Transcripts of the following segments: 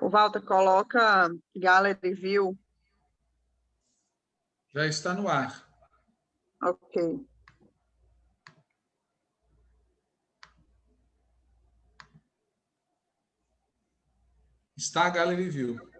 O Walter coloca Gallery View. Já está no ar. Ok. Está a Gallery View.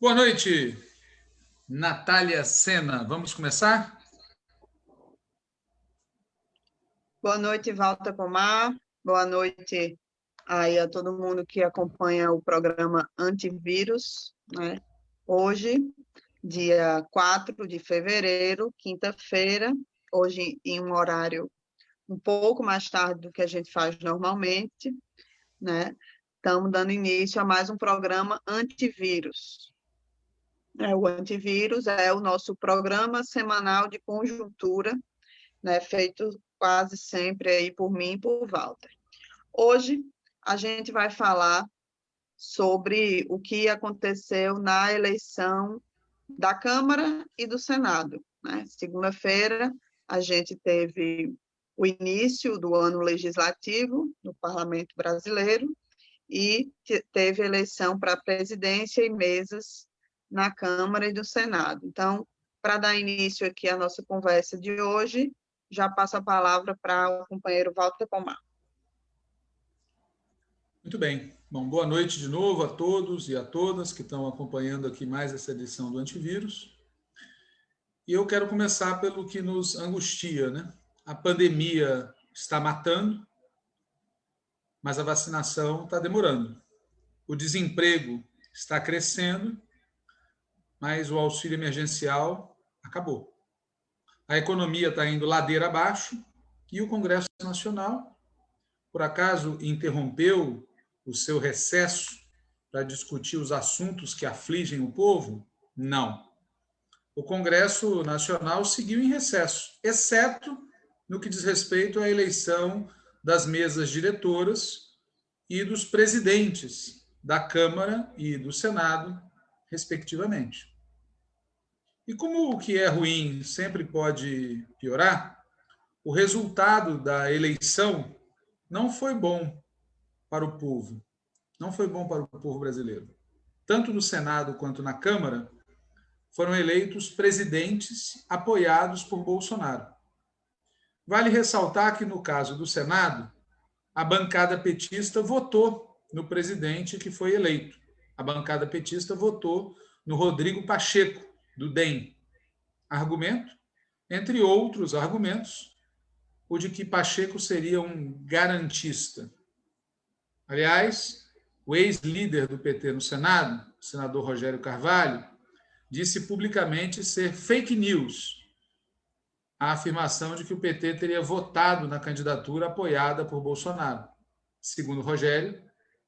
Boa noite, Natália Sena. Vamos começar? Boa noite, Walter Pomar. Boa noite aí a todo mundo que acompanha o programa Antivírus, né? Hoje, dia 4 de fevereiro, quinta-feira, hoje em um horário um pouco mais tarde do que a gente faz normalmente, né? Estamos dando início a mais um programa Antivírus. O Antivírus é o nosso programa semanal de conjuntura, né, feito quase sempre aí por mim e por Walter. Hoje a gente vai falar sobre o que aconteceu na eleição da Câmara e do Senado, né? Segunda-feira a gente teve o início do ano legislativo no Parlamento Brasileiro e teve eleição para a presidência e mesas na Câmara e do Senado. Então, para dar início aqui à nossa conversa de hoje, já passo a palavra para o companheiro Walter Pomar. Muito bem. Bom, boa noite de novo a todos e a todas que estão acompanhando aqui mais essa edição do Antivírus. E eu quero começar pelo que nos angustia, né? A pandemia está matando, mas a vacinação está demorando. O desemprego está crescendo, mas o auxílio emergencial acabou. A economia está indo ladeira abaixo e o Congresso Nacional, por acaso, interrompeu o seu recesso para discutir os assuntos que afligem o povo? Não. O Congresso Nacional seguiu em recesso, exceto no que diz respeito à eleição das mesas diretoras e dos presidentes da Câmara e do Senado, respectivamente. E como o que é ruim sempre pode piorar, o resultado da eleição não foi bom para o povo, não foi bom para o povo brasileiro. Tanto no Senado quanto na Câmara, foram eleitos presidentes apoiados por Bolsonaro. Vale ressaltar que, no caso do Senado, a bancada petista votou no presidente que foi eleito. A bancada petista votou no Rodrigo Pacheco, do DEM. Argumento? Entre outros argumentos, o de que Pacheco seria um garantista. Aliás, o ex-líder do PT no Senado, o senador Rogério Carvalho, disse publicamente ser fake news a afirmação de que o PT teria votado na candidatura apoiada por Bolsonaro. Segundo Rogério,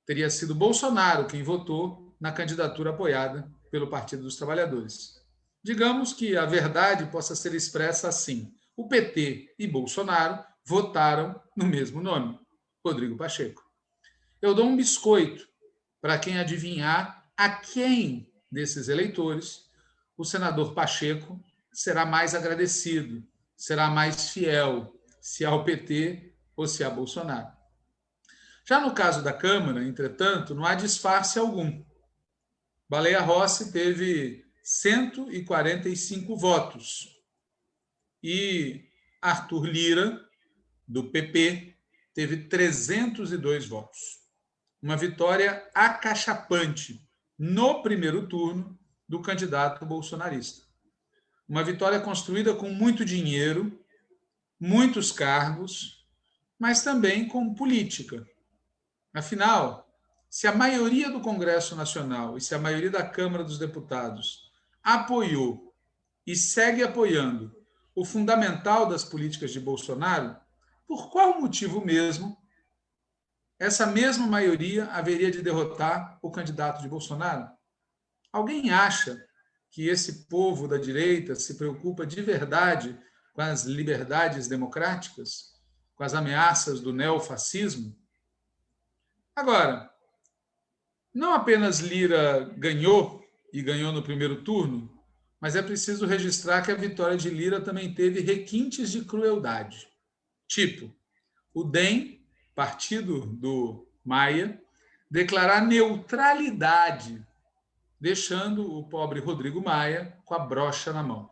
teria sido Bolsonaro quem votou na candidatura apoiada pelo Partido dos Trabalhadores. Digamos que a verdade possa ser expressa assim: o PT e Bolsonaro votaram no mesmo nome, Rodrigo Pacheco. Eu dou um biscoito para quem adivinhar a quem desses eleitores o senador Pacheco será mais agradecido, será mais fiel, se ao PT ou se a Bolsonaro. Já no caso da Câmara, entretanto, não há disfarce algum. Baleia Rossi teve 145 votos e Arthur Lira, do PP, teve 302 votos. Uma vitória acachapante no primeiro turno do candidato bolsonarista. Uma vitória construída com muito dinheiro, muitos cargos, mas também com política. Afinal, se a maioria do Congresso Nacional e se a maioria da Câmara dos Deputados apoiou e segue apoiando o fundamental das políticas de Bolsonaro, por qual motivo mesmo essa mesma maioria haveria de derrotar o candidato de Bolsonaro? Alguém acha que esse povo da direita se preocupa de verdade com as liberdades democráticas, com as ameaças do neofascismo? Agora, não apenas Lira ganhou, e ganhou no primeiro turno, mas é preciso registrar que a vitória de Lira também teve requintes de crueldade. Tipo, o DEM, partido do Maia, declarar neutralidade, deixando o pobre Rodrigo Maia com a brocha na mão.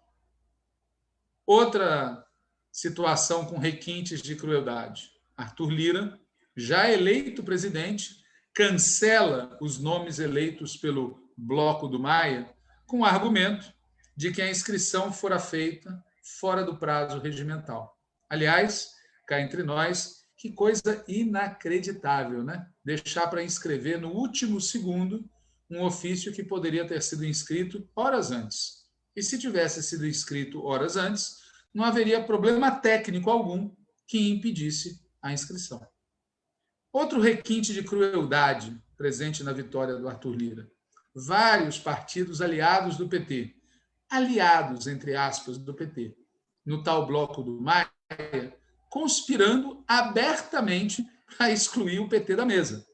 Outra situação com requintes de crueldade. Arthur Lira, já eleito presidente, cancela os nomes eleitos pelo Bloco do Maia, com o argumento de que a inscrição fora feita fora do prazo regimental. Aliás, cá entre nós, que coisa inacreditável, né? Deixar para inscrever no último segundo um ofício que poderia ter sido inscrito horas antes. E se tivesse sido inscrito horas antes, não haveria problema técnico algum que impedisse a inscrição. Outro requinte de crueldade presente na vitória do Arthur Lira. Vários partidos aliados do PT, aliados, entre aspas, do PT, no tal bloco do Maia, conspirando abertamente para excluir o PT da mesa.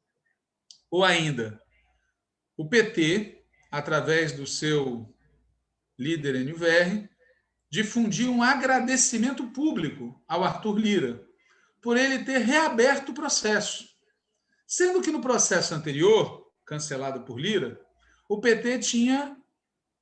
Ou ainda, o PT, através do seu líder NVR, difundiu um agradecimento público ao Arthur Lira por ele ter reaberto o processo, sendo que no processo anterior, cancelado por Lira, o PT tinha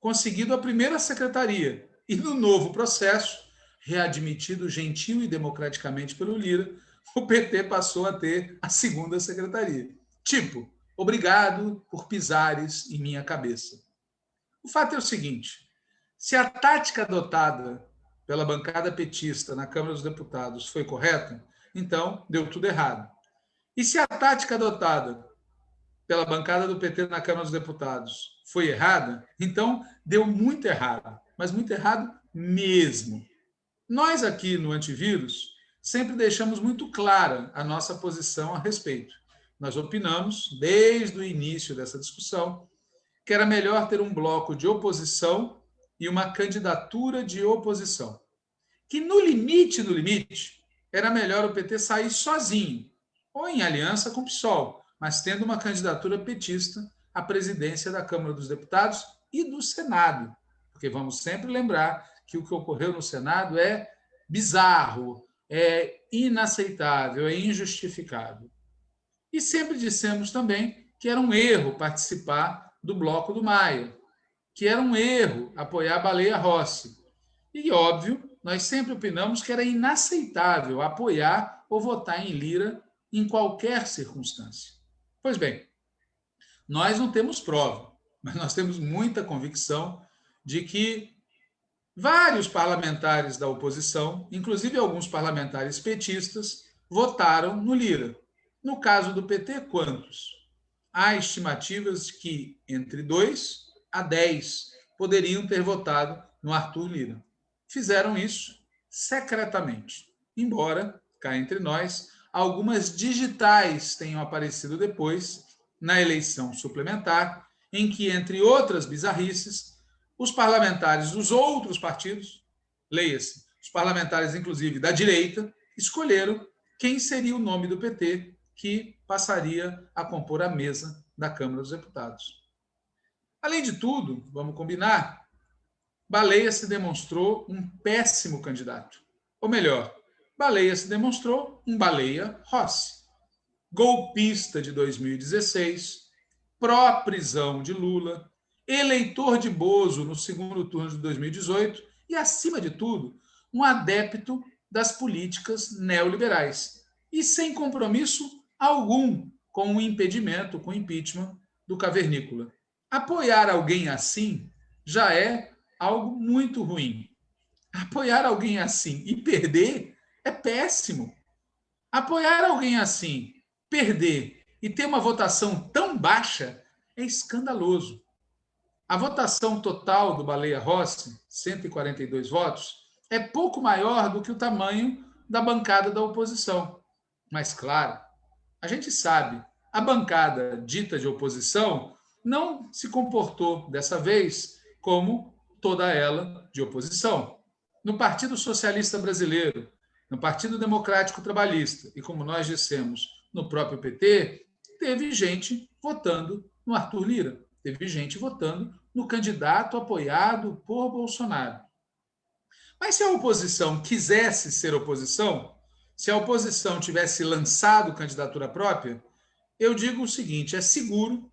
conseguido a primeira secretaria e no novo processo, readmitido gentil e democraticamente pelo Lira, o PT passou a ter a segunda secretaria. Tipo, obrigado por pisares em minha cabeça. O fato é o seguinte, se a tática adotada pela bancada petista na Câmara dos Deputados foi correta, então deu tudo errado. E se a tática adotada pela bancada do PT na Câmara dos Deputados foi errada, então deu muito errado, mas muito errado mesmo. Nós aqui no Antivírus sempre deixamos muito clara a nossa posição a respeito. Nós opinamos, desde o início dessa discussão, que era melhor ter um bloco de oposição e uma candidatura de oposição. Que no limite, era melhor o PT sair sozinho, ou em aliança com o PSOL, mas tendo uma candidatura petista à presidência da Câmara dos Deputados e do Senado. Porque vamos sempre lembrar que o que ocorreu no Senado é bizarro, é inaceitável, é injustificável. E sempre dissemos também que era um erro participar do Bloco do Maia, que era um erro apoiar a Baleia Rossi. E, óbvio, nós sempre opinamos que era inaceitável apoiar ou votar em Lira em qualquer circunstância. Pois bem, nós não temos prova, mas nós temos muita convicção de que vários parlamentares da oposição, inclusive alguns parlamentares petistas, votaram no Lira. No caso do PT, quantos? Há estimativas que entre 2 a 10 poderiam ter votado no Arthur Lira. Fizeram isso secretamente, embora, cá entre nós, algumas digitais tenham aparecido depois, na eleição suplementar, em que, entre outras bizarrices, os parlamentares dos outros partidos, leia-se, os parlamentares, inclusive, da direita, escolheram quem seria o nome do PT que passaria a compor a mesa da Câmara dos Deputados. Além de tudo, vamos combinar, Baleia se demonstrou um péssimo candidato. Ou melhor, Baleia se demonstrou um Baleia Rossi. Golpista de 2016, pró-prisão de Lula, eleitor de Bozo no segundo turno de 2018 e, acima de tudo, um adepto das políticas neoliberais e sem compromisso algum com o impedimento, com o impeachment do cavernícola. Apoiar alguém assim já é algo muito ruim. Apoiar alguém assim e perder é péssimo. Apoiar alguém assim, perder e ter uma votação tão baixa é escandaloso. A votação total do Baleia Rossi, 142 votos, é pouco maior do que o tamanho da bancada da oposição. Mas, claro, a gente sabe, a bancada dita de oposição não se comportou dessa vez como toda ela de oposição. No Partido Socialista Brasileiro, no Partido Democrático Trabalhista e, como nós dissemos, no próprio PT, teve gente votando no Arthur Lira, teve gente votando no candidato apoiado por Bolsonaro. Mas se a oposição quisesse ser oposição, se a oposição tivesse lançado candidatura própria, eu digo o seguinte, é seguro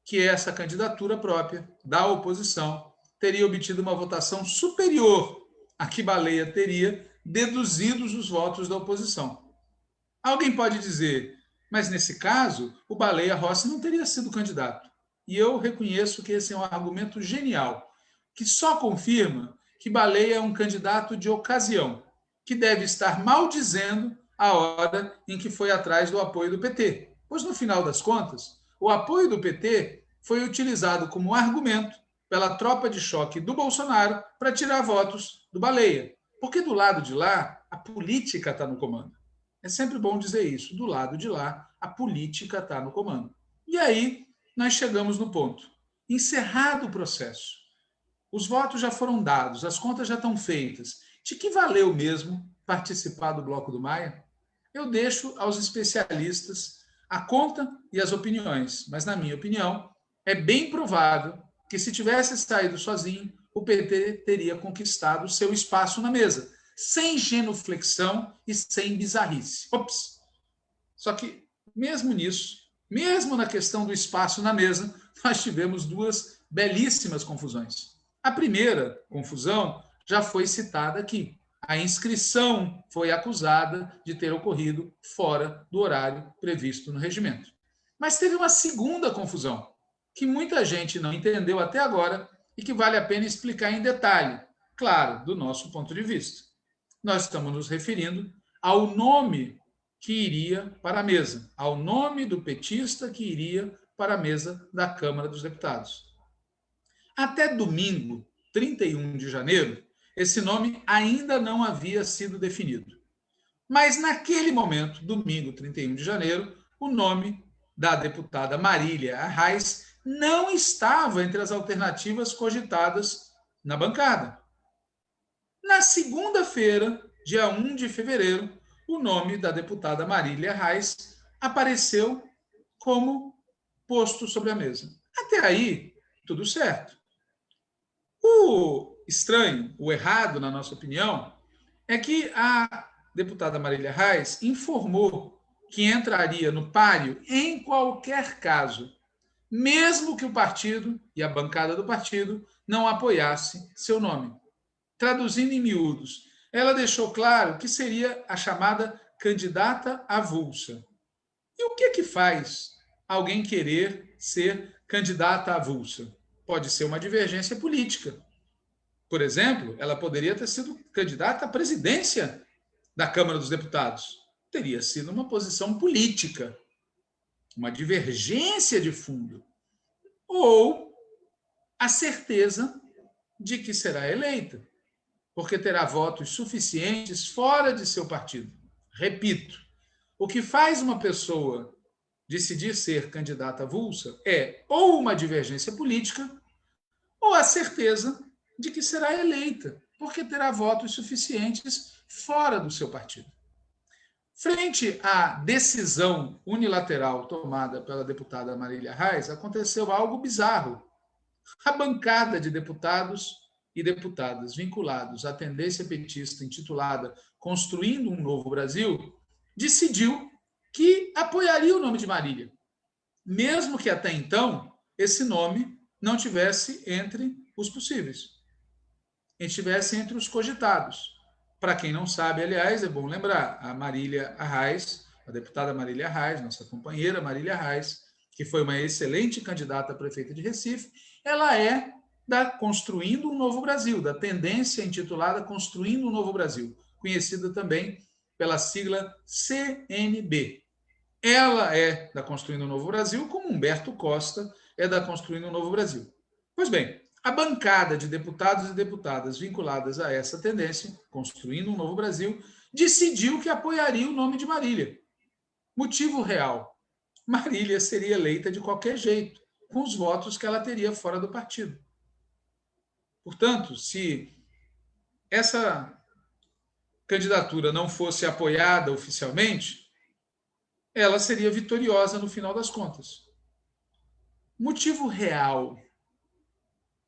que essa candidatura própria da oposição teria obtido uma votação superior a que Baleia teria deduzidos os votos da oposição. Alguém pode dizer, mas nesse caso, o Baleia Rossi não teria sido candidato. E eu reconheço que esse é um argumento genial, que só confirma que Baleia é um candidato de ocasião, que deve estar maldizendo a hora em que foi atrás do apoio do PT. Pois, no final das contas, o apoio do PT foi utilizado como argumento pela tropa de choque do Bolsonaro para tirar votos do Baleia. Porque do lado de lá, a política está no comando. É sempre bom dizer isso. Do lado de lá, a política está no comando. E aí, nós chegamos no ponto. Encerrado o processo, os votos já foram dados, as contas já estão feitas. De que valeu mesmo participar do Bloco do Maia? Eu deixo aos especialistas a conta e as opiniões, mas, na minha opinião, é bem provável que, se tivesse saído sozinho, o PT teria conquistado seu espaço na mesa, sem genuflexão e sem bizarrice. Ops! Só que, mesmo nisso, mesmo na questão do espaço na mesa, nós tivemos duas belíssimas confusões. A primeira confusão já foi citada aqui. A inscrição foi acusada de ter ocorrido fora do horário previsto no regimento. Mas teve uma segunda confusão, que muita gente não entendeu até agora e que vale a pena explicar em detalhe, claro, do nosso ponto de vista. Nós estamos nos referindo ao nome que iria para a mesa, ao nome do petista que iria para a mesa da Câmara dos Deputados. Até domingo, 31 de janeiro, esse nome ainda não havia sido definido. Mas naquele momento, domingo, 31 de janeiro, o nome da deputada Marília Arraes não estava entre as alternativas cogitadas na bancada. Na segunda-feira, dia 1 de fevereiro, o nome da deputada Marília Arraes apareceu como posto sobre a mesa. Até aí, tudo certo. O estranho, o errado, na nossa opinião, é que a deputada Marília Arraes informou que entraria no páreo em qualquer caso, mesmo que o partido e a bancada do partido não apoiasse seu nome. Traduzindo em miúdos, ela deixou claro que seria a chamada candidata avulsa. E o que faz alguém querer ser candidata avulsa? Pode ser uma divergência política. Por exemplo, ela poderia ter sido candidata à presidência da Câmara dos Deputados. Teria sido uma posição política, uma divergência de fundo. Ou a certeza de que será eleita, porque terá votos suficientes fora de seu partido. Repito, o que faz uma pessoa decidir ser candidata avulsa é ou uma divergência política ou a certeza de que será eleita, porque terá votos suficientes fora do seu partido. Frente à decisão unilateral tomada pela deputada Marília Arraes, aconteceu algo bizarro. A bancada de deputados e deputadas vinculados à tendência petista intitulada Construindo um Novo Brasil decidiu que apoiaria o nome de Marília, mesmo que até então esse nome não tivesse entre os possíveis, estivesse entre os cogitados. Para quem não sabe, aliás, é bom lembrar, a Marília Arraes, a deputada Marília Arraes, nossa companheira Marília Arraes, que foi uma excelente candidata a prefeita de Recife, ela é da Construindo um Novo Brasil, da tendência intitulada Construindo um Novo Brasil, conhecida também pela sigla CNB. Ela é da Construindo um Novo Brasil, como Humberto Costa é da Construindo um Novo Brasil. Pois bem, a bancada de deputados e deputadas vinculadas a essa tendência, Construindo um Novo Brasil, decidiu que apoiaria o nome de Marília. Motivo real: Marília seria eleita de qualquer jeito, com os votos que ela teria fora do partido. Portanto, se essa candidatura não fosse apoiada oficialmente, ela seria vitoriosa no final das contas. Motivo real,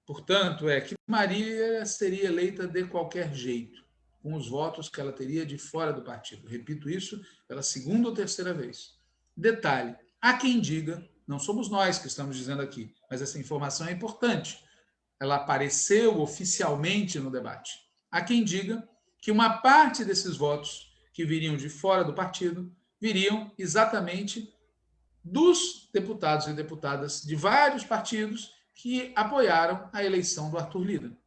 portanto, é que Marília seria eleita de qualquer jeito, com os votos que ela teria de fora do partido. Repito isso pela segunda ou terceira vez. Detalhe: há quem diga, não somos nós que estamos dizendo aqui, mas essa informação é importante. Ela apareceu oficialmente no debate. Há quem diga que uma parte desses votos que viriam de fora do partido viriam exatamente dos deputados e deputadas de vários partidos que apoiaram a eleição do Arthur Lira.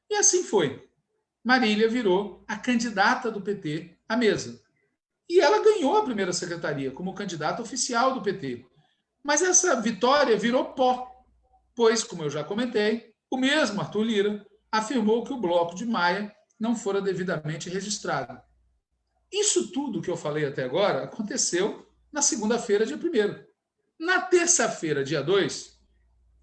E assim foi. Marília virou a candidata do PT à mesa. E ela ganhou a primeira secretaria como candidata oficial do PT. Mas essa vitória virou pó, pois, como eu já comentei, o mesmo Arthur Lira afirmou que o Bloco de Maia não fora devidamente registrado. Isso tudo que eu falei até agora aconteceu na segunda-feira, dia 1º. Na terça-feira, dia 2,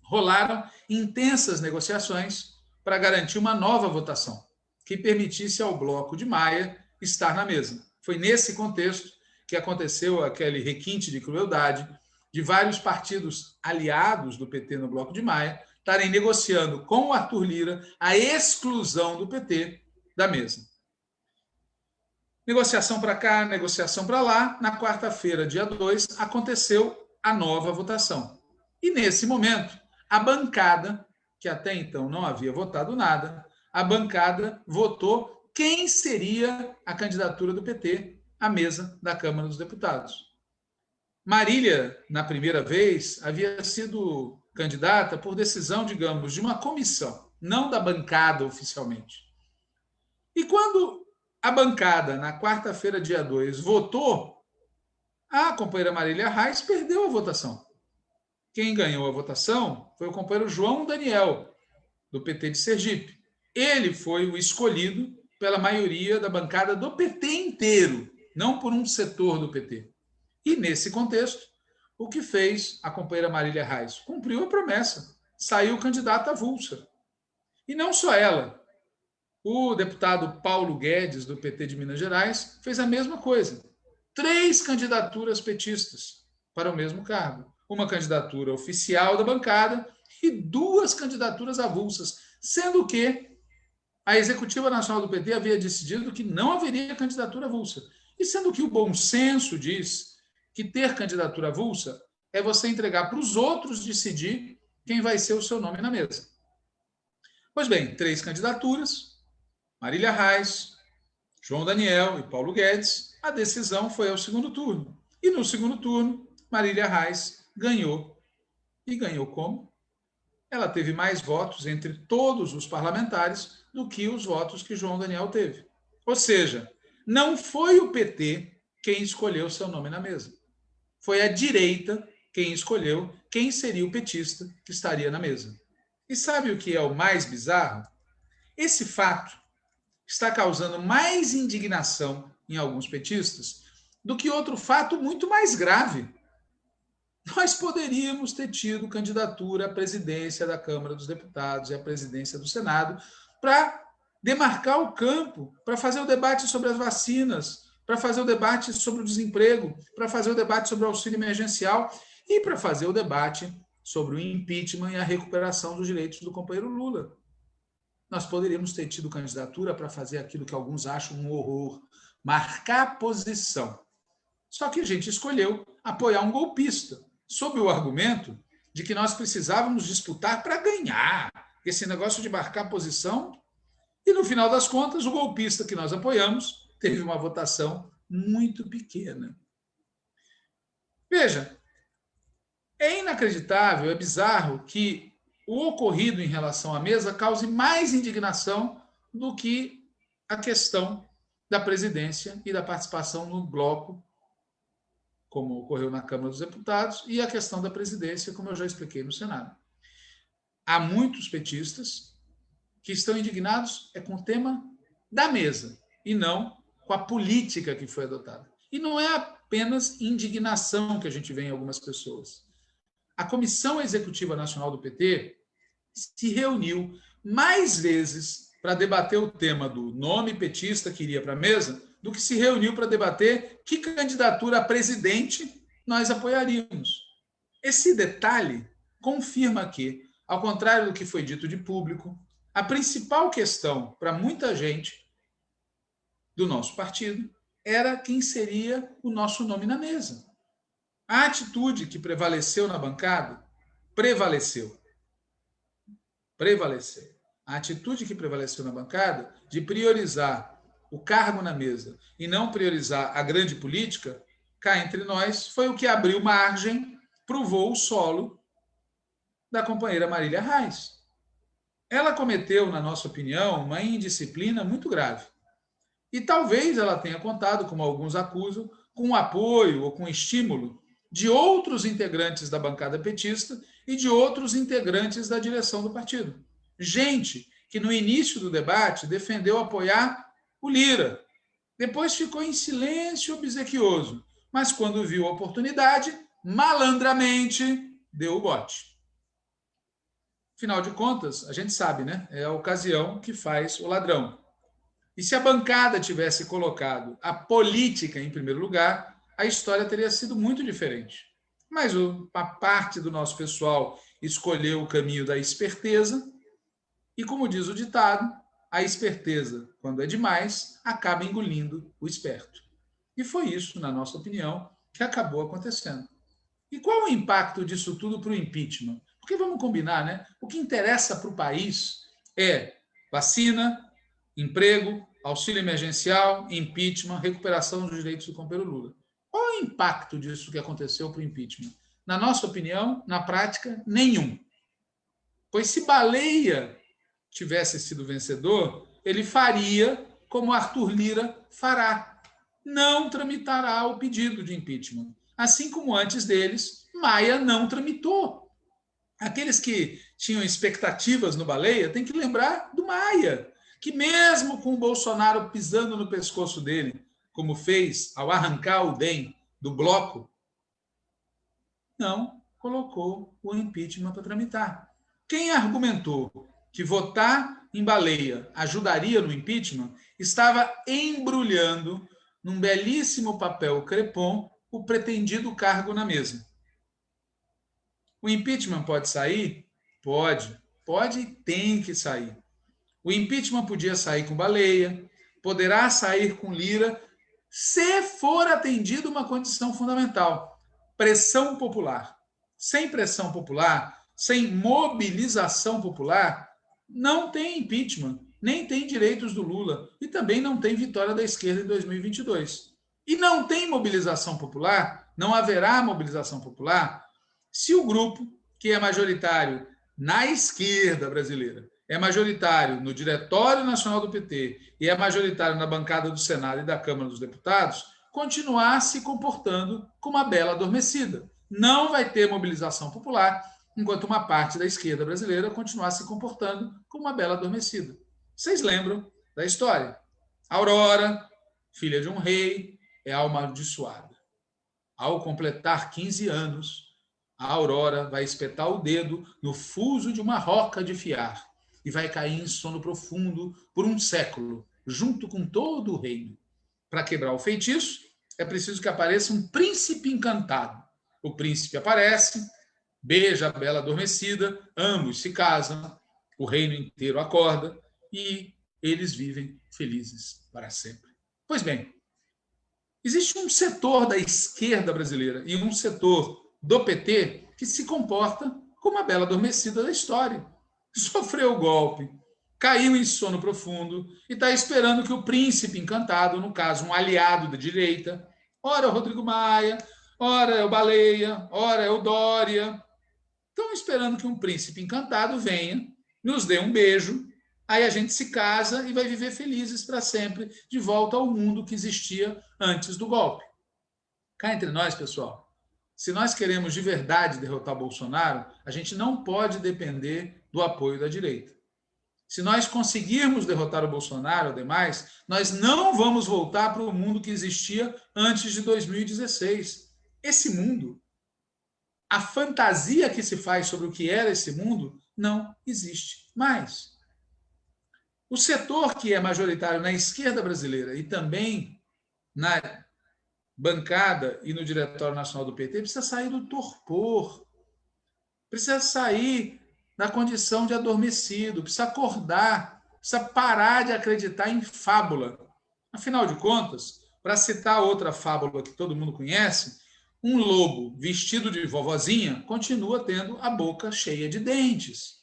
rolaram intensas negociações para garantir uma nova votação que permitisse ao Bloco de Maia estar na mesa. Foi nesse contexto que aconteceu aquele requinte de crueldade de vários partidos aliados do PT no Bloco de Maia estarem negociando com o Arthur Lira a exclusão do PT da mesa. Negociação para cá, negociação para lá. Na quarta-feira, dia 2, aconteceu a nova votação. E nesse momento, a bancada, que até então não havia votado nada, a bancada votou quem seria a candidatura do PT à mesa da Câmara dos Deputados. Marília, na primeira vez, havia sido candidata por decisão, digamos, de uma comissão, não da bancada oficialmente. E quando a bancada, na quarta-feira, dia 2, votou, a companheira Marília Reis perdeu a votação. Quem ganhou a votação foi o companheiro João Daniel, do PT de Sergipe. Ele foi o escolhido pela maioria da bancada do PT inteiro, não por um setor do PT. E, nesse contexto, o que fez a companheira Marília Reis? Cumpriu a promessa, saiu candidata avulsa. E não só ela. O deputado Paulo Guedes, do PT de Minas Gerais, fez a mesma coisa. 3 candidaturas petistas para o mesmo cargo. Uma candidatura oficial da bancada e 2 candidaturas avulsas, sendo que a Executiva Nacional do PT havia decidido que não haveria candidatura avulsa. E sendo que o bom senso diz que ter candidatura avulsa é você entregar para os outros decidir quem vai ser o seu nome na mesa. Pois bem, 3 candidaturas, Marília Reis, João Daniel e Paulo Guedes, a decisão foi ao segundo turno. E no segundo turno, Marília Reis ganhou. E ganhou como? Ela teve mais votos entre todos os parlamentares do que os votos que João Daniel teve. Ou seja, não foi o PT quem escolheu seu nome na mesa. Foi a direita quem escolheu quem seria o petista que estaria na mesa. E sabe o que é o mais bizarro? Esse fato está causando mais indignação em alguns petistas do que outro fato muito mais grave. Nós poderíamos ter tido candidatura à presidência da Câmara dos Deputados e à presidência do Senado para demarcar o campo, para fazer o debate sobre as vacinas, para fazer o debate sobre o desemprego, para fazer o debate sobre o auxílio emergencial e para fazer o debate sobre o impeachment e a recuperação dos direitos do companheiro Lula. Nós poderíamos ter tido candidatura para fazer aquilo que alguns acham um horror, marcar posição. Só que a gente escolheu apoiar um golpista, sob o argumento de que nós precisávamos disputar para ganhar esse negócio de marcar posição. E, no final das contas, o golpista que nós apoiamos teve uma votação muito pequena. Veja, é inacreditável, é bizarro que o ocorrido em relação à mesa cause mais indignação do que a questão da presidência e da participação no bloco, como ocorreu na Câmara dos Deputados, e a questão da presidência, como eu já expliquei no Senado. Há muitos petistas que estão indignados com o tema da mesa e não com a política que foi adotada. E não é apenas indignação que a gente vê em algumas pessoas. A Comissão Executiva Nacional do PT se reuniu mais vezes para debater o tema do nome petista que iria para a mesa do que se reuniu para debater que candidatura a presidente nós apoiaríamos. Esse detalhe confirma que, ao contrário do que foi dito de público, a principal questão para muita gente do nosso partido era quem seria o nosso nome na mesa. A atitude que prevaleceu na bancada prevaleceu. A atitude que prevaleceu na bancada de priorizar o cargo na mesa e não priorizar a grande política, cá entre nós, foi o que abriu margem para o voo solo da companheira Marília Reis. Ela cometeu, na nossa opinião, uma indisciplina muito grave. E talvez ela tenha contado, como alguns acusam, com o apoio ou com o estímulo de outros integrantes da bancada petista e de outros integrantes da direção do partido. Gente que no início do debate defendeu apoiar o Lira. Depois ficou em silêncio obsequioso, mas quando viu a oportunidade, malandramente deu o bote. Afinal de contas, a gente sabe, né? É a ocasião que faz o ladrão. E se a bancada tivesse colocado a política em primeiro lugar, a história teria sido muito diferente. Mas uma parte do nosso pessoal escolheu o caminho da esperteza e, como diz o ditado, a esperteza, quando é demais, acaba engolindo o esperto. E foi isso, na nossa opinião, que acabou acontecendo. E qual o impacto disso tudo para o impeachment? Porque vamos combinar, né? O que interessa para o país é vacina, emprego, auxílio emergencial, impeachment, recuperação dos direitos do companheiro Lula. Qual é o impacto disso que aconteceu para o impeachment? Na nossa opinião, na prática, nenhum. Pois se Baleia tivesse sido vencedor, ele faria como Arthur Lira fará. Não tramitará o pedido de impeachment. Assim como antes deles, Maia não tramitou. Aqueles que tinham expectativas no Baleia têm que lembrar do Maia, que mesmo com o Bolsonaro pisando no pescoço dele, como fez ao arrancar o DEM do bloco, não colocou o impeachment para tramitar. Quem argumentou que votar em Baleia ajudaria no impeachment estava embrulhando num belíssimo papel crepom o pretendido cargo na mesa. O impeachment pode sair? Pode. Pode e tem que sair. O impeachment podia sair com Baleia, poderá sair com Lira, se for atendida uma condição fundamental: pressão popular. Sem pressão popular, sem mobilização popular, não tem impeachment, nem tem direitos do Lula e também não tem vitória da esquerda em 2022. E não tem mobilização popular, não haverá mobilização popular, se o grupo que é majoritário na esquerda brasileira, é majoritário no Diretório Nacional do PT e é majoritário na bancada do Senado e da Câmara dos Deputados, continuar se comportando como uma bela adormecida. Não vai ter mobilização popular enquanto uma parte da esquerda brasileira continuar se comportando como uma bela adormecida. Vocês lembram da história? Aurora, filha de um rei, é amaldiçoada. Ao completar 15 anos, a Aurora vai espetar o dedo no fuso de uma roca de fiar e vai cair em sono profundo por um século, junto com todo o reino. Para quebrar o feitiço, é preciso que apareça um príncipe encantado. O príncipe aparece, beija a bela adormecida, ambos se casam, o reino inteiro acorda e eles vivem felizes para sempre. Pois bem, existe um setor da esquerda brasileira e um setor do PT que se comporta como a bela adormecida da história. Sofreu o golpe, caiu em sono profundo e está esperando que o príncipe encantado, no caso, um aliado da direita, ora é o Rodrigo Maia, ora é o Baleia, ora é o Dória, estão esperando que um príncipe encantado venha, nos dê um beijo, aí a gente se casa e vai viver felizes para sempre, de volta ao mundo que existia antes do golpe. Cá entre nós, pessoal, se nós queremos de verdade derrotar Bolsonaro, a gente não pode depender do apoio da direita. Se nós conseguirmos derrotar o Bolsonaro ou demais, nós não vamos voltar para o mundo que existia antes de 2016. Esse mundo, a fantasia que se faz sobre o que era esse mundo, não existe mais. O setor que é majoritário na esquerda brasileira e também na bancada e no Diretório Nacional do PT precisa sair do torpor, precisa sair da condição de adormecido, precisa acordar, precisa parar de acreditar em fábula. Afinal de contas, para citar outra fábula que todo mundo conhece, um lobo vestido de vovozinha continua tendo a boca cheia de dentes.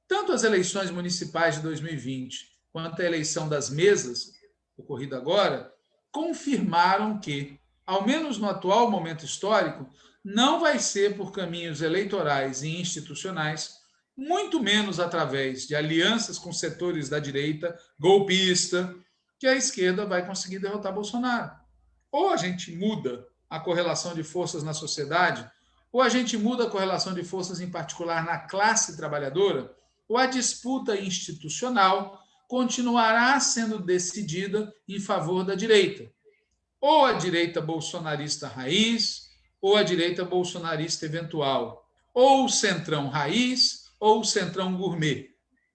Tanto as eleições municipais de 2020 quanto a eleição das mesas, ocorrida agora, confirmaram que, ao menos no atual momento histórico, não vai ser por caminhos eleitorais e institucionais, muito menos através de alianças com setores da direita golpista, que a esquerda vai conseguir derrotar Bolsonaro. Ou a gente muda a correlação de forças na sociedade, ou a gente muda a correlação de forças, em particular na classe trabalhadora, ou a disputa institucional continuará sendo decidida em favor da direita. Ou a direita bolsonarista raiz, ou a direita bolsonarista eventual, ou o centrão raiz, ou o centrão gourmet.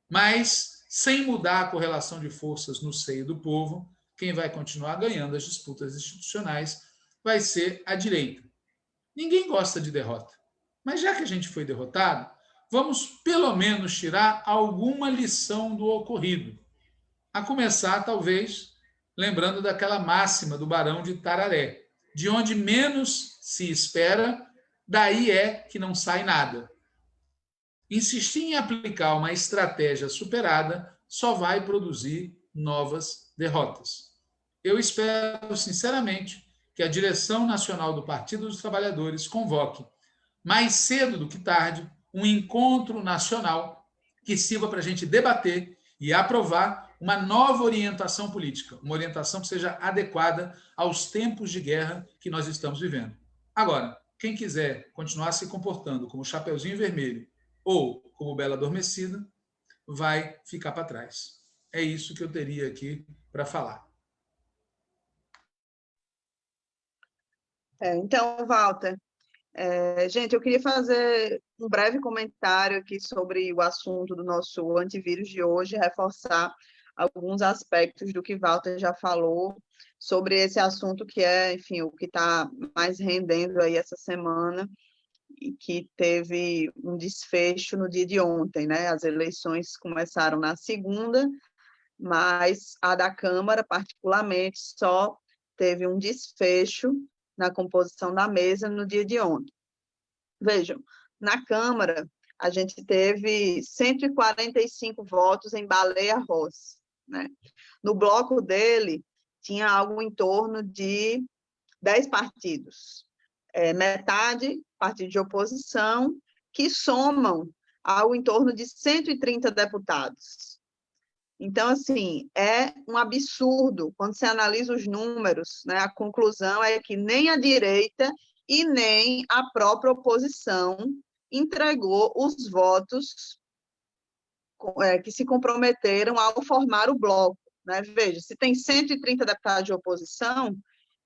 Mas, sem mudar a correlação de forças no seio do povo, quem vai continuar ganhando as disputas institucionais vai ser a direita. Ninguém gosta de derrota. Mas já que a gente foi derrotado, vamos pelo menos tirar alguma lição do ocorrido. A começar, talvez, lembrando daquela máxima do Barão de Tararé: de onde menos se espera, daí é que não sai nada. Insistir em aplicar uma estratégia superada só vai produzir novas derrotas. Eu espero, sinceramente, que a direção nacional do Partido dos Trabalhadores convoque, mais cedo do que tarde, um encontro nacional que sirva para a gente debater e aprovar uma nova orientação política, uma orientação que seja adequada aos tempos de guerra que nós estamos vivendo. Agora, quem quiser continuar se comportando como Chapeuzinho Vermelho ou como Bela Adormecida, vai ficar para trás. É isso que eu teria aqui para falar. Então, Walter, gente, eu queria fazer um breve comentário aqui sobre o assunto do nosso antivírus de hoje, reforçar alguns aspectos do que Walter já falou sobre esse assunto que é, enfim, o que está mais rendendo aí essa semana e que teve um desfecho no dia de ontem, né? As eleições começaram na segunda, mas a da Câmara, particularmente, só teve um desfecho na composição da mesa no dia de ontem. Vejam, na Câmara, a gente teve 145 votos em Baleia Rossi, né? No bloco dele, tinha algo em torno de 10 partidos, metade partido de oposição, que somam algo em torno de 130 deputados. Então, assim, é um absurdo, quando você analisa os números, né, a conclusão é que nem a direita e nem a própria oposição entregou os votos que se comprometeram ao formar o bloco, né? Veja, se tem 130 deputados de oposição,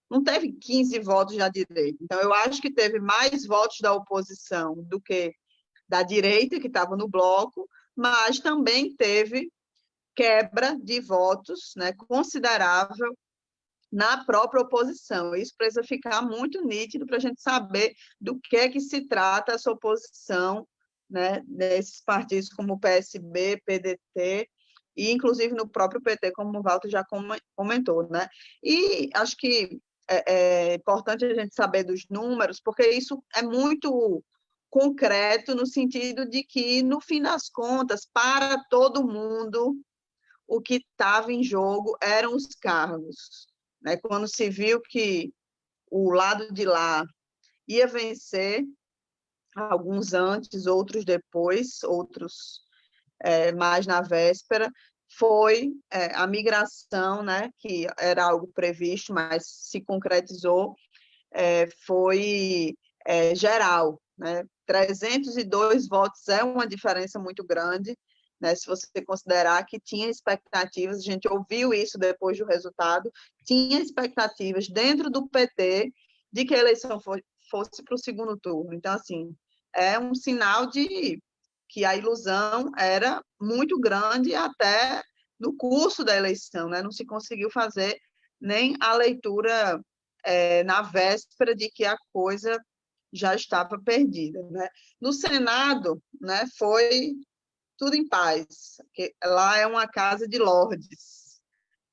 não teve 15 votos da direita. Então, eu acho que teve mais votos da oposição do que da direita, que estava no bloco, mas também teve quebra de votos, né, considerável na própria oposição. Isso precisa ficar muito nítido para a gente saber do que é que se trata essa oposição, né, nesses partidos como o PSB, PDT, e inclusive no próprio PT, como o Walter já comentou, né? E acho que é importante a gente saber dos números, porque isso é muito concreto no sentido de que, no fim das contas, para todo mundo, o que estava em jogo eram os cargos. Né? Quando se viu que o lado de lá ia vencer, alguns antes, outros depois, outros mais na véspera, foi a migração, né, que era algo previsto, mas se concretizou, foi geral. Né? 302 votos é uma diferença muito grande, né? Se você considerar que tinha expectativas, a gente ouviu isso depois do resultado, tinha expectativas dentro do PT de que a eleição fosse para o segundo turno. Então, assim, é um sinal de que a ilusão era muito grande até no curso da eleição, né? Não se conseguiu fazer nem a leitura na véspera de que a coisa já estava perdida. Né? No Senado, né, foi tudo em paz, porque lá é uma casa de lordes.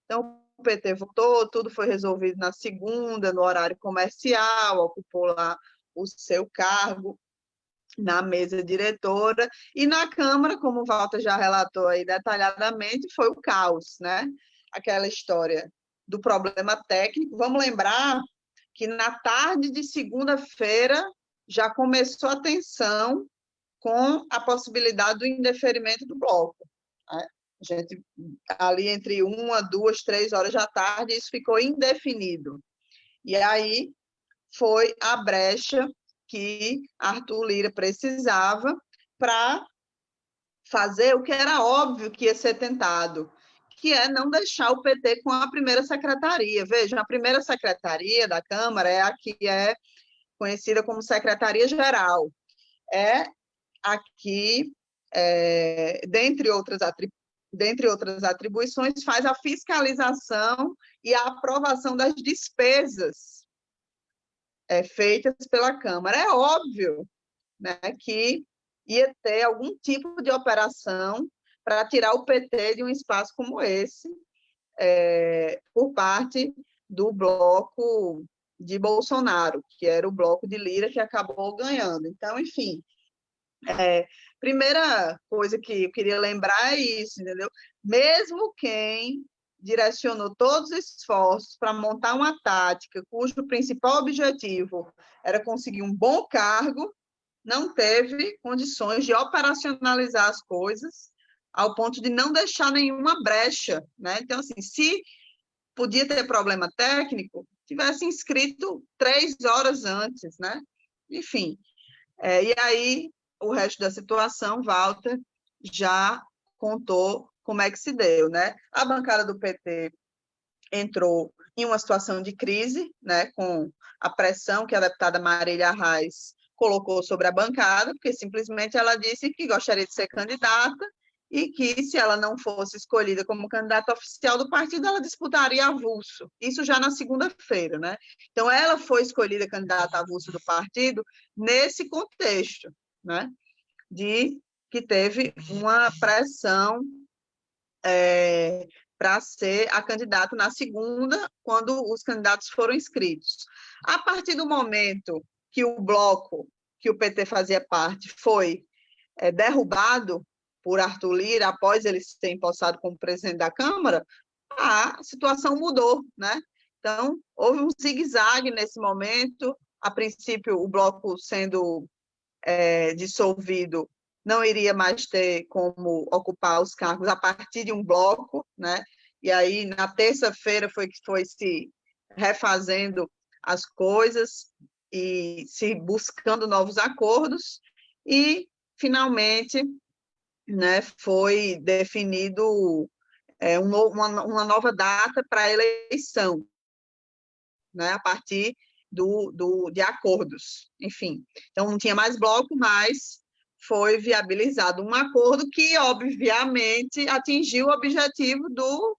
Então, o PT votou, tudo foi resolvido na segunda, no horário comercial, ocupou lá o seu cargo na mesa diretora, e na Câmara, como o Walter já relatou aí detalhadamente, foi o caos, né? Aquela história do problema técnico. Vamos lembrar que na tarde de segunda-feira já começou a tensão com a possibilidade do indeferimento do bloco, né? A gente, ali entre 1, 2, 3 horas da tarde, isso ficou indefinido. E aí foi a brecha que Arthur Lira precisava para fazer o que era óbvio que ia ser tentado, que é não deixar o PT com a primeira secretaria. Vejam, a primeira secretaria da Câmara é a que é conhecida como Secretaria-Geral. É aqui, dentre outras atribuições, faz a fiscalização e a aprovação das despesas feitas pela Câmara. É óbvio, né, que ia ter algum tipo de operação para tirar o PT de um espaço como esse, por parte do bloco de Bolsonaro, que era o bloco de Lira que acabou ganhando. Então, enfim, primeira coisa que eu queria lembrar é isso, entendeu? Mesmo quem direcionou todos os esforços para montar uma tática cujo principal objetivo era conseguir um bom cargo, não teve condições de operacionalizar as coisas ao ponto de não deixar nenhuma brecha, né? Então, assim, se podia ter problema técnico, tivesse inscrito 3 horas antes, né? Enfim, e aí o resto da situação, Walter já contou como é que se deu, né? A bancada do PT entrou em uma situação de crise, né, com a pressão que a deputada Marília Reis colocou sobre a bancada, porque simplesmente ela disse que gostaria de ser candidata e que, se ela não fosse escolhida como candidata oficial do partido, ela disputaria avulso. Isso já na segunda-feira, né? Então, ela foi escolhida candidata avulso do partido nesse contexto, né? De que teve uma pressão para ser a candidata na segunda, quando os candidatos foram inscritos. A partir do momento que o bloco que o PT fazia parte foi derrubado por Arthur Lira, após ele ser empossado como presidente da Câmara, a situação mudou, né? Então, houve um zigue-zague nesse momento. A princípio, o bloco sendo dissolvido, não iria mais ter como ocupar os cargos a partir de um bloco, né? E aí, na terça-feira, foi que foi se refazendo as coisas e se buscando novos acordos, e, finalmente, né, foi definido uma nova data para a eleição, né, a partir de acordos, enfim. Então, não tinha mais bloco, mas foi viabilizado um acordo que, obviamente, atingiu o objetivo do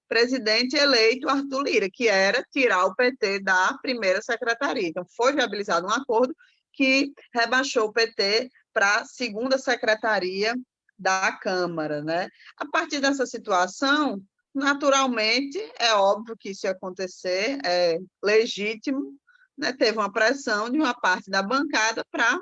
presidente eleito, Arthur Lira, que era tirar o PT da primeira secretaria. Então, foi viabilizado um acordo que rebaixou o PT para a segunda secretaria da Câmara, né? A partir dessa situação, naturalmente, é óbvio que isso ia acontecer, é legítimo, né? Teve uma pressão de uma parte da bancada para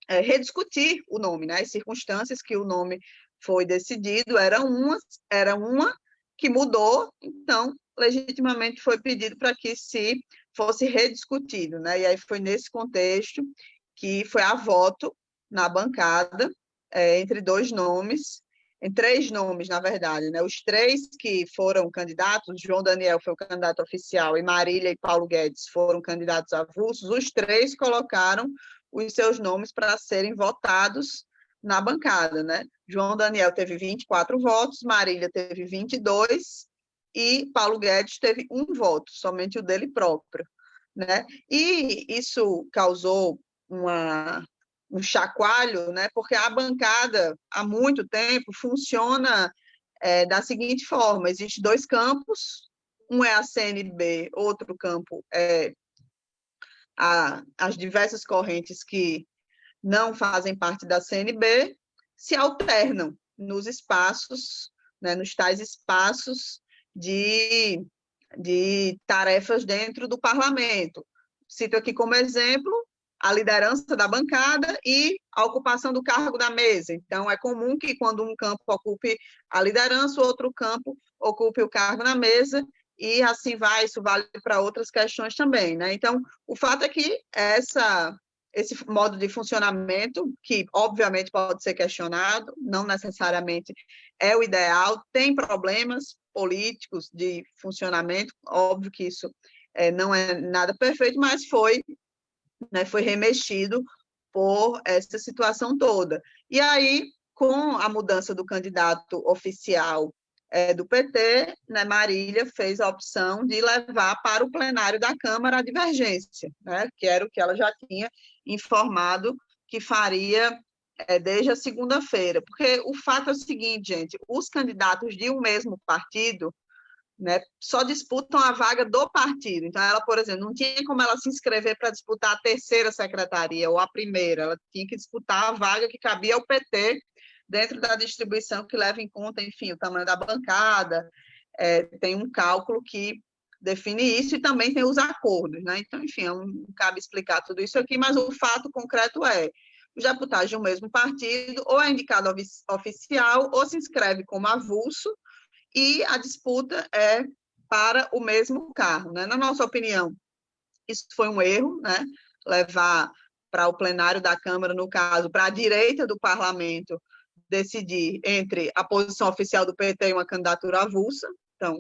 rediscutir o nome, né? As circunstâncias que o nome foi decidido era uma que mudou, então, legitimamente foi pedido para que se fosse rediscutido, né? E aí foi nesse contexto que foi a voto na bancada entre 2 nomes, em 3 nomes, na verdade, né? Os 3 que foram candidatos, João Daniel foi o candidato oficial e Marília e Paulo Guedes foram candidatos avulsos, os 3 colocaram os seus nomes para serem votados na bancada, né? João Daniel teve 24 votos, Marília teve 22 e Paulo Guedes teve 1 voto, somente o dele próprio, né? E isso causou um chacoalho, né? Porque a bancada, há muito tempo, funciona da seguinte forma: existem 2 campos, um é a CNB, outro campo é as diversas correntes que não fazem parte da CNB, se alternam nos espaços, né, nos tais espaços de tarefas dentro do parlamento. Cito aqui como exemplo a liderança da bancada e a ocupação do cargo da mesa. Então, é comum que, quando um campo ocupe a liderança, o outro campo ocupe o cargo na mesa, e assim vai, isso vale para outras questões também, né? Então, o fato é que esse modo de funcionamento, que obviamente pode ser questionado, não necessariamente é o ideal, tem problemas políticos de funcionamento, óbvio que isso não é nada perfeito, mas foi remexido por essa situação toda. E aí, com a mudança do candidato oficial do PT, né, Marília fez a opção de levar para o plenário da Câmara a divergência, né, que era o que ela já tinha informado que faria desde a segunda-feira. Porque o fato é o seguinte, gente, os candidatos de um mesmo partido, né, só disputam a vaga do partido. Então, ela, por exemplo, não tinha como ela se inscrever para disputar a terceira secretaria ou a primeira, ela tinha que disputar a vaga que cabia ao PT dentro da distribuição que leva em conta, enfim, o tamanho da bancada, tem um cálculo que define isso e também tem os acordos, né? Então, enfim, não cabe explicar tudo isso aqui, mas o fato concreto é os deputados de um mesmo partido ou é indicado oficial ou se inscreve como avulso e a disputa é para o mesmo cargo, né? Na nossa opinião, isso foi um erro, né? Levar para o plenário da Câmara, no caso, para a direita do parlamento, decidir entre a posição oficial do PT e uma candidatura avulsa. Então,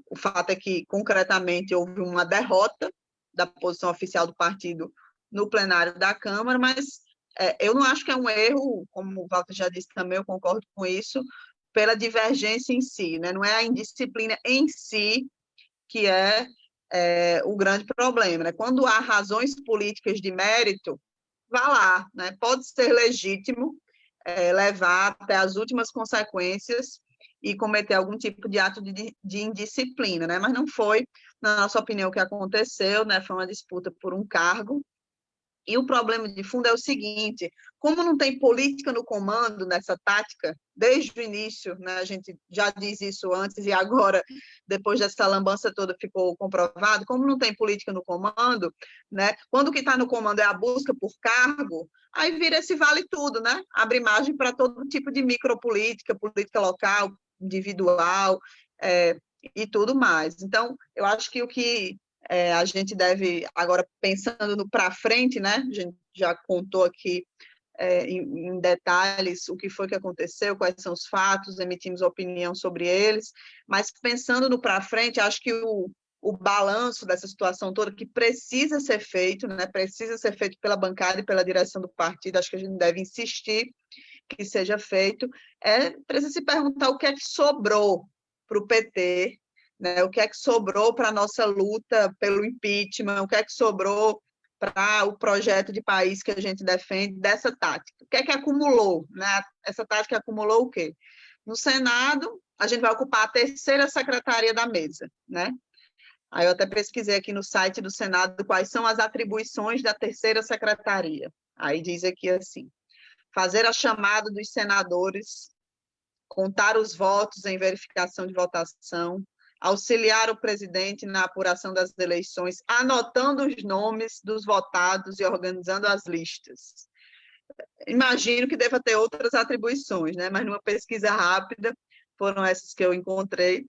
o fato é que, concretamente, houve uma derrota da posição oficial do partido no plenário da Câmara, mas eu não acho que é um erro, como o Walter já disse também, eu concordo com isso, pela divergência em si, né? Não é a indisciplina em si que é o grande problema, né? Quando há razões políticas de mérito, vá lá, né? Pode ser legítimo levar até as últimas consequências e cometer algum tipo de ato de indisciplina, né? Mas não foi, na nossa opinião, o que aconteceu, né? Foi uma disputa por um cargo. E o problema de fundo é o seguinte: como não tem política no comando nessa tática, desde o início, né, a gente já diz isso antes e agora, depois dessa lambança toda, ficou comprovado, como não tem política no comando, né, quando o que está no comando é a busca por cargo, aí vira esse vale tudo, né? Abre margem para todo tipo de micropolítica, política local, individual, e tudo mais. Então, eu acho que o que a gente deve, agora pensando no para frente, né? A gente já contou aqui em detalhes o que foi que aconteceu, quais são os fatos, emitimos opinião sobre eles, mas pensando no para frente, acho que o balanço dessa situação toda que precisa ser feito, né? Precisa ser feito pela bancada e pela direção do partido, acho que a gente deve insistir que seja feito, precisa se perguntar o que é que sobrou para o PT, né? O que é que sobrou para a nossa luta pelo impeachment, o que é que sobrou para o projeto de país que a gente defende dessa tática. O que é que acumulou? Né? Essa tática acumulou o quê? No Senado, a gente vai ocupar a terceira secretaria da mesa, né? Aí eu até pesquisei aqui no site do Senado quais são as atribuições da terceira secretaria. Aí diz aqui assim: fazer a chamada dos senadores, contar os votos em verificação de votação, auxiliar o presidente na apuração das eleições, anotando os nomes dos votados e organizando as listas. Imagino que deva ter outras atribuições, né? Mas numa pesquisa rápida foram essas que eu encontrei.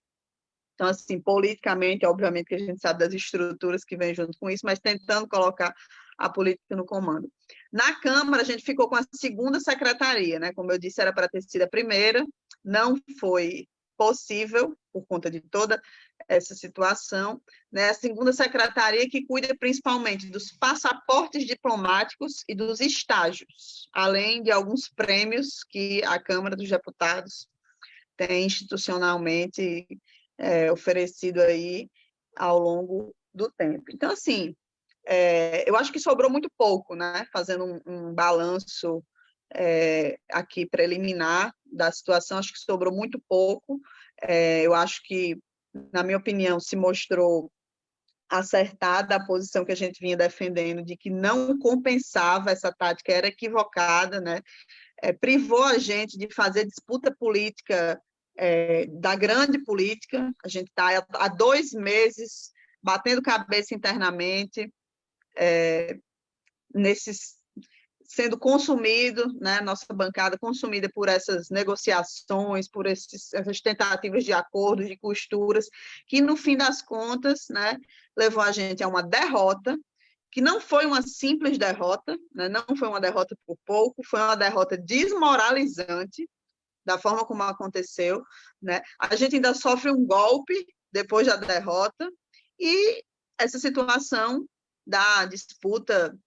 Então, assim, politicamente, obviamente que a gente sabe das estruturas que vêm junto com isso, mas tentando colocar a política no comando. Na Câmara, a gente ficou com a segunda secretaria, né? Como eu disse, era para ter sido a primeira, não foi possível, por conta de toda essa situação, né? A segunda secretaria que cuida principalmente dos passaportes diplomáticos e dos estágios, além de alguns prêmios que a Câmara dos Deputados tem institucionalmente oferecido aí ao longo do tempo. Então, assim, eu acho que sobrou muito pouco, né? Fazendo um balanço aqui preliminar da situação, acho que sobrou muito pouco. Eu acho que, na minha opinião, se mostrou acertada a posição que a gente vinha defendendo de que não compensava, essa tática era equivocada, né? Privou a gente de fazer disputa política da grande política. A gente está há 2 meses batendo cabeça internamente, sendo consumido, né, nossa bancada consumida por essas negociações, por essas tentativas de acordos, de costuras, que no fim das contas, né, levou a gente a uma derrota que não foi uma simples derrota, né? Não foi uma derrota por pouco, foi uma derrota desmoralizante, da forma como aconteceu, né? A gente ainda sofre um golpe depois da derrota, e essa situação da disputa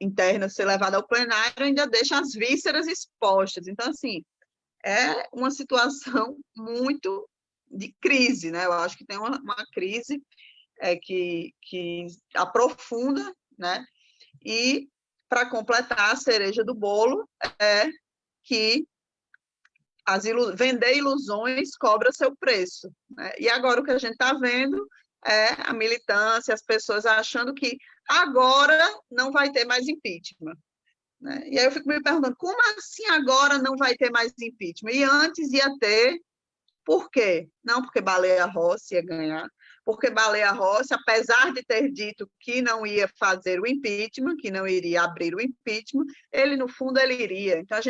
interna ser levada ao plenário ainda deixa as vísceras expostas. Então, assim, é uma situação muito de crise, né? Eu acho que tem uma crise que aprofunda, né? E, para completar, a cereja do bolo é que vender ilusões cobra seu preço, né? E agora o que a gente está vendo é a militância, as pessoas achando que agora não vai ter mais impeachment, né? E aí eu fico me perguntando, como assim agora não vai ter mais impeachment? E antes ia ter. Por quê? Não porque Baleia Rossi ia ganhar, porque Baleia Rossi, apesar de ter dito que não ia fazer o impeachment, que não iria abrir o impeachment, ele, no fundo, ele iria. Então,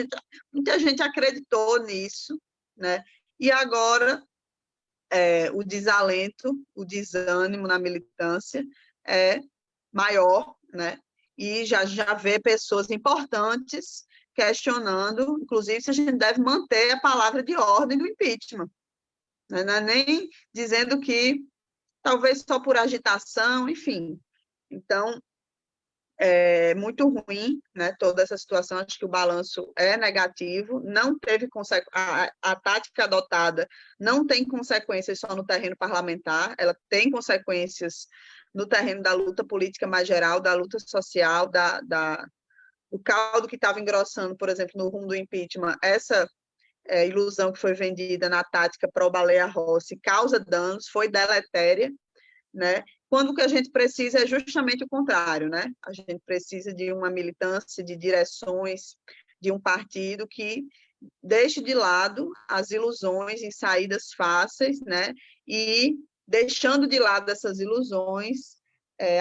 muita gente acreditou nisso, né? E agora o desalento, o desânimo na militância é maior, né? E já vê pessoas importantes questionando, inclusive, se a gente deve manter a palavra de ordem do impeachment. Não é nem dizendo que talvez só por agitação, enfim. Então, é muito ruim, né, toda essa situação. Acho que o balanço é negativo, não teve a tática adotada não tem consequências só no terreno parlamentar, ela tem consequências no terreno da luta política mais geral, da luta social, o caldo que estava engrossando, por exemplo, no rumo do impeachment, essa ilusão que foi vendida na tática pró-Baleia Rossi causa danos, foi deletéria, né? Quando o que a gente precisa é justamente o contrário, né? A gente precisa de uma militância, de direções, de um partido que deixe de lado as ilusões em saídas fáceis, né? E, deixando de lado essas ilusões,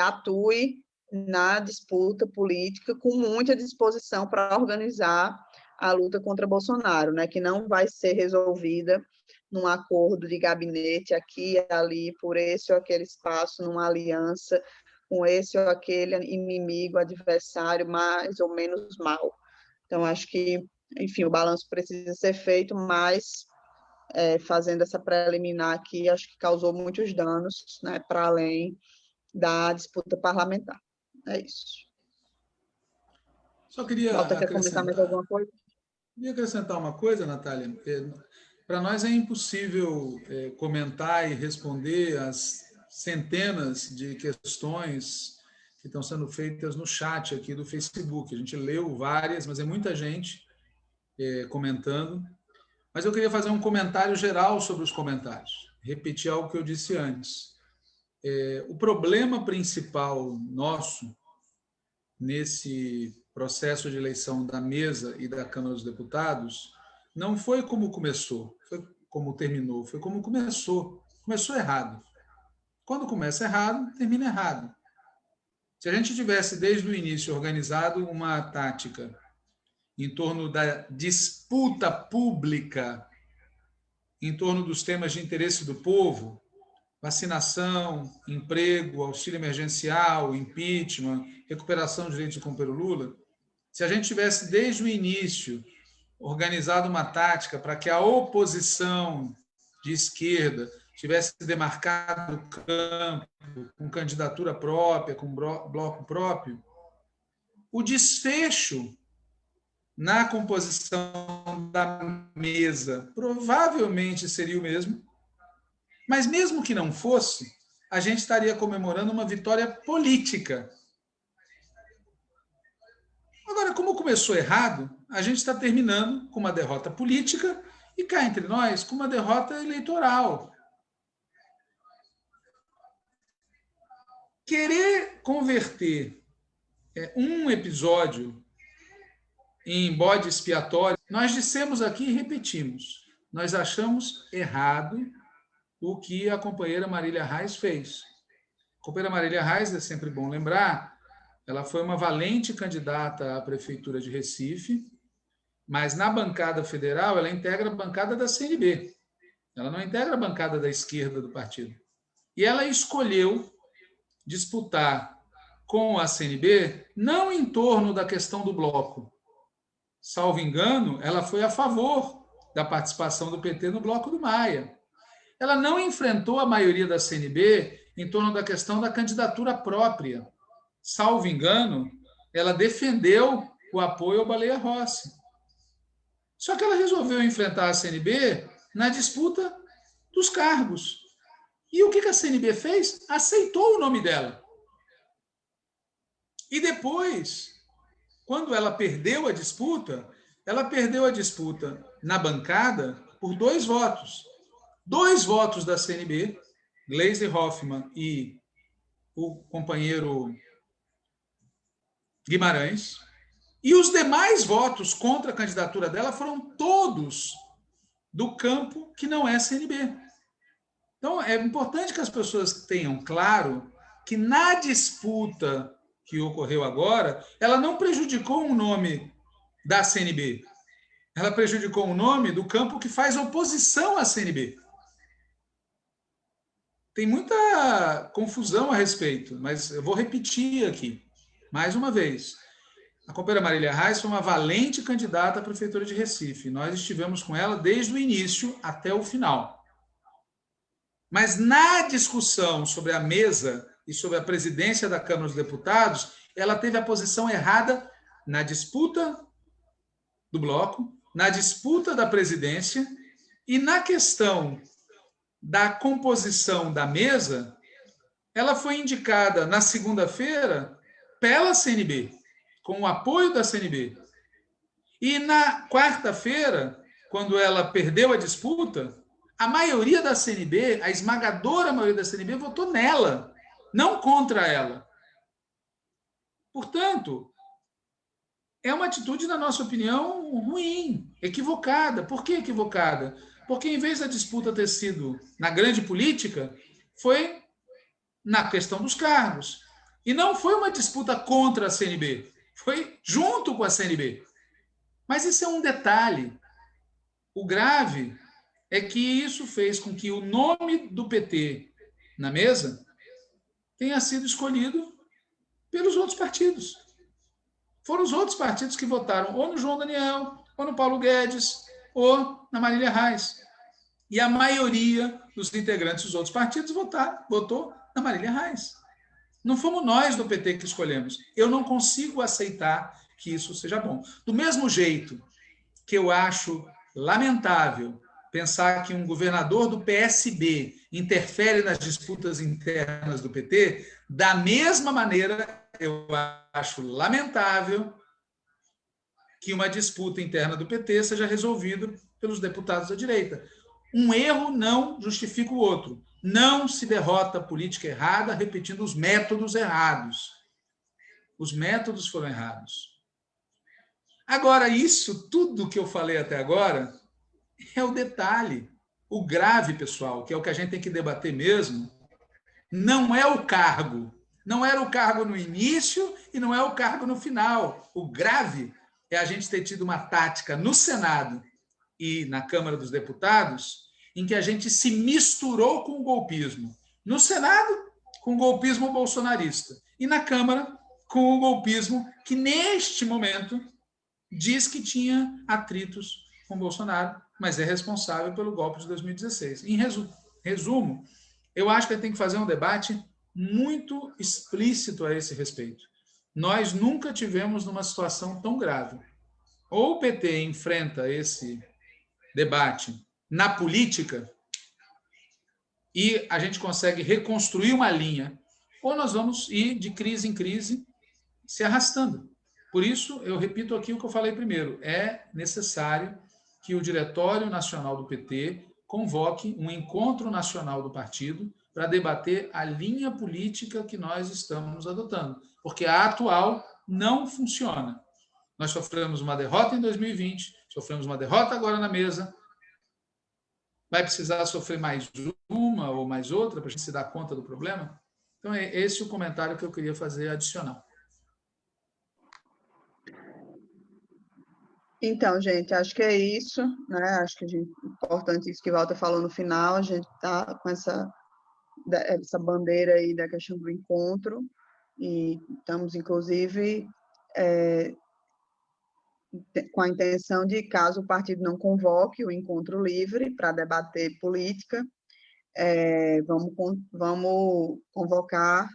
atue na disputa política com muita disposição para organizar a luta contra Bolsonaro, né? Que não vai ser resolvida num acordo de gabinete aqui e ali, por esse ou aquele espaço, numa aliança com esse ou aquele inimigo, adversário, mais ou menos mal. Então, acho que, enfim, o balanço precisa ser feito, mas fazendo essa preliminar aqui, acho que causou muitos danos, né, para além da disputa parlamentar. É isso. Só queria Walter, quer comentar mais alguma coisa? Queria acrescentar uma coisa, Natália. Para nós é impossível comentar e responder as centenas de questões que estão sendo feitas no chat aqui do Facebook. A gente leu várias, mas é muita gente comentando. Mas eu queria fazer um comentário geral sobre os comentários, repetir algo que eu disse antes. O problema principal nosso nesse processo de eleição da mesa e da Câmara dos Deputados não foi como começou, foi como terminou, foi como começou. Começou errado. Quando começa errado, termina errado. Se a gente tivesse, desde o início, organizado uma tática em torno da disputa pública, em torno dos temas de interesse do povo, vacinação, emprego, auxílio emergencial, impeachment, recuperação de direitos de cumprir o Lula, se a gente tivesse, desde o início, organizado uma tática para que a oposição de esquerda tivesse demarcado o campo, com candidatura própria, com bloco próprio, o desfecho na composição da mesa provavelmente seria o mesmo, mas mesmo que não fosse, a gente estaria comemorando uma vitória política. Agora, como começou errado, a gente está terminando com uma derrota política e, cá entre nós, com uma derrota eleitoral. Querer converter um episódio em bode expiatório, nós dissemos aqui e repetimos, nós achamos errado o que a companheira Marília Reis fez. A companheira Marília Reis, é sempre bom lembrar, ela foi uma valente candidata à Prefeitura de Recife, mas na bancada federal ela integra a bancada da CNB. Ela não integra a bancada da esquerda do partido. E ela escolheu disputar com a CNB, não em torno da questão do bloco. Salvo engano, ela foi a favor da participação do PT no bloco do Maia. Ela não enfrentou a maioria da CNB em torno da questão da candidatura própria. Salvo engano, ela defendeu o apoio ao Baleia Rossi. Só que ela resolveu enfrentar a CNB na disputa dos cargos. E o que a CNB fez? Aceitou o nome dela. E depois, quando ela perdeu a disputa na bancada por 2 votos. 2 votos da CNB, Gleisi Hoffmann e o companheiro Guimarães, e os demais votos contra a candidatura dela foram todos do campo que não é CNB. Então, é importante que as pessoas tenham claro que na disputa que ocorreu agora, ela não prejudicou o nome da CNB. Ela prejudicou o nome do campo que faz oposição à CNB. Tem muita confusão a respeito, mas eu vou repetir aqui, mais uma vez. A companheira Marília Reis foi uma valente candidata à Prefeitura de Recife. Nós estivemos com ela desde o início até o final. Mas na discussão sobre a mesa e sobre a presidência da Câmara dos Deputados, ela teve a posição errada na disputa do bloco, na disputa da presidência e na questão da composição da mesa. Ela foi indicada na segunda-feira pela CNB, com o apoio da CNB. E na quarta-feira, quando ela perdeu a disputa, a maioria da CNB, a esmagadora maioria da CNB, votou nela, não contra ela. Portanto, é uma atitude, na nossa opinião, ruim, equivocada. Por que equivocada? Porque, em vez da disputa ter sido na grande política, foi na questão dos cargos. E não foi uma disputa contra a CNB, foi junto com a CNB. Mas isso é um detalhe. O grave é que isso fez com que o nome do PT na mesa tenha sido escolhido pelos outros partidos. Foram os outros partidos que votaram ou no João Daniel, ou no Paulo Guedes, ou na Marília Reis. E a maioria dos integrantes dos outros partidos votou na Marília Reis. Não fomos nós do PT que escolhemos. Eu não consigo aceitar que isso seja bom. Do mesmo jeito que eu acho lamentável pensar que um governador do PSB interfere nas disputas internas do PT, da mesma maneira eu acho lamentável que uma disputa interna do PT seja resolvida pelos deputados da direita. Um erro não justifica o outro. Não se derrota a política errada repetindo os métodos errados. Os métodos foram errados. Agora, isso tudo que eu falei até agora é o detalhe. O grave, pessoal, que é o que a gente tem que debater mesmo, não é o cargo. Não era o cargo no início e não é o cargo no final. O grave é a gente ter tido uma tática no Senado e na Câmara dos Deputados em que a gente se misturou com o golpismo. No Senado, com o golpismo bolsonarista. E na Câmara, com o golpismo que, neste momento, diz que tinha atritos com Bolsonaro, mas é responsável pelo golpe de 2016. Em resumo, eu acho que a gente tem que fazer um debate muito explícito a esse respeito. Nós nunca tivemos numa situação tão grave. Ou o PT enfrenta esse debate na política e a gente consegue reconstruir uma linha, ou nós vamos ir de crise em crise se arrastando. Por isso, eu repito aqui o que eu falei primeiro, é necessário que o Diretório Nacional do PT convoque um encontro nacional do partido para debater a linha política que nós estamos adotando, porque a atual não funciona. Nós sofremos uma derrota em 2020, sofremos uma derrota agora na mesa, vai precisar sofrer mais uma ou mais outra para a gente se dar conta do problema? Então, é esse o comentário que eu queria fazer adicional. Então, gente, acho que é isso, né? Acho que é importante isso que Walter falou no final, a gente está com essa bandeira aí da questão do encontro, e estamos, inclusive, com a intenção de, caso o partido não convoque o encontro livre para debater política, vamos convocar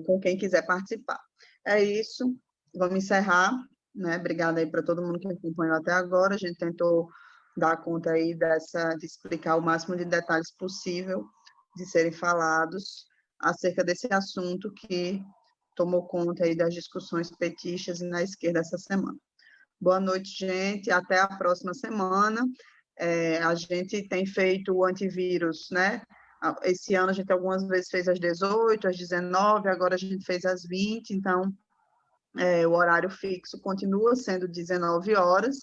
com quem quiser participar. É isso, vamos encerrar, né? Obrigada aí para todo mundo que acompanhou até agora, a gente tentou dar conta aí de explicar o máximo de detalhes possível de serem falados acerca desse assunto que tomou conta aí das discussões petistas e na esquerda essa semana. Boa noite, gente, até a próxima semana. A gente tem feito o antivírus, né? Esse ano a gente algumas vezes fez às 18, às 19, agora a gente fez às 20, então o horário fixo continua sendo 19 horas,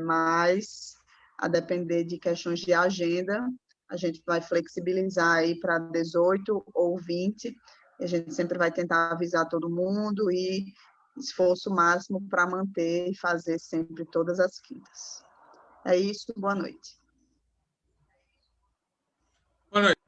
mas a depender de questões de agenda, a gente vai flexibilizar aí para 18 ou 20, e a gente sempre vai tentar avisar todo mundo e esforço máximo para manter e fazer sempre todas as quintas. É isso, boa noite. Boa noite.